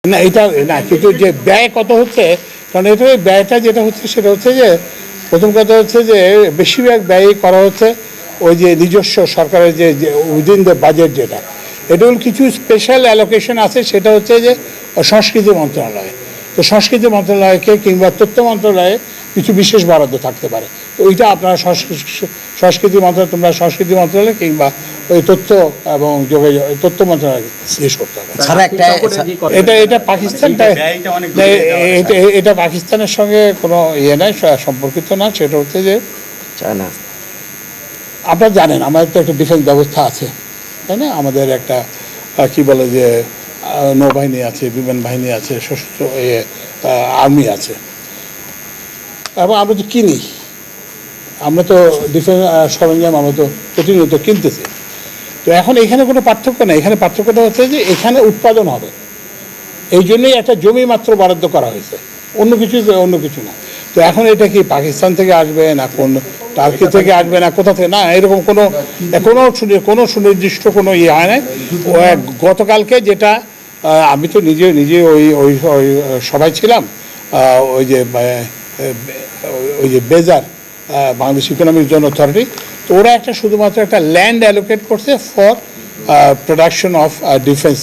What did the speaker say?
না এটা না, কিন্তু যে ব্যয় কত হচ্ছে, কারণ এটা ব্যয়টা যেটা হচ্ছে সেটা হচ্ছে যে প্রথম কথা হচ্ছে যে বেশিরভাগ ব্যয় করা হচ্ছে ওই যে নিজস্ব সরকারের যে উইদিন দ্য বাজেট যেটা, এটা হল কিছু স্পেশাল অ্যালোকেশন আছে, সেটা হচ্ছে যে সংস্কৃতি মন্ত্রণালয়। তো সংস্কৃতি মন্ত্রণালয়কে কিংবা তথ্য মন্ত্রণালয়ে কিছু বিশেষ বরাদ্দ থাকতে পারে। তো ওইটা আপনারা সংস্কৃতি মন্ত্রণালয়, তোমরা সংস্কৃতি মন্ত্রণালয় কিংবা ওই তথ্য এবং যোগাযোগ তথ্য মন্ত্রণালয়কে জিজ্ঞেস করতে হবে। এটা এটা পাকিস্তানটা, এটা পাকিস্তানের সঙ্গে কোনো ইয়ে নাই, সম্পর্কিত না। সেটা হচ্ছে যে চায়না, আপনারা জানেন আমাদের তো একটা ডিফেন্স ব্যবস্থা আছে, তাই না? আমাদের একটা কি বলে যে নৌবাহিনী আছে, বিমান বাহিনী আছে, সশস্ত্র আর্মি আছে, এবং আমরা তো কিনি, আমরা তো ডিফেন্স সরঞ্জাম আমরা তো প্রতিনিয়ত কিনতেছি। তো এখন এখানে কোনো পার্থক্য নেই, এখানে পার্থক্যটা হচ্ছে যে এখানে উৎপাদন হবে, এই জন্যই একটা জমি মাত্র বরাদ্দ করা হয়েছে, অন্য কিছু না। তো এখন এটা কি পাকিস্তান থেকে আসবে না কোন টার্কি থেকে আসবে না কোথা থেকে, না এরকম কোনো সুনির্দিষ্ট কোনো ইয়ে হয় না। গতকালকে যেটা আমি তো নিজে ওই সবাই ছিলাম, ওই যে বেজার বাংলাদেশ ইকোনমিক জোন অথরিটি, তো ওরা একটা শুধুমাত্র একটা ল্যান্ড অ্যালোকেট করছে ফর প্রোডাকশন অফ ডিফেন্স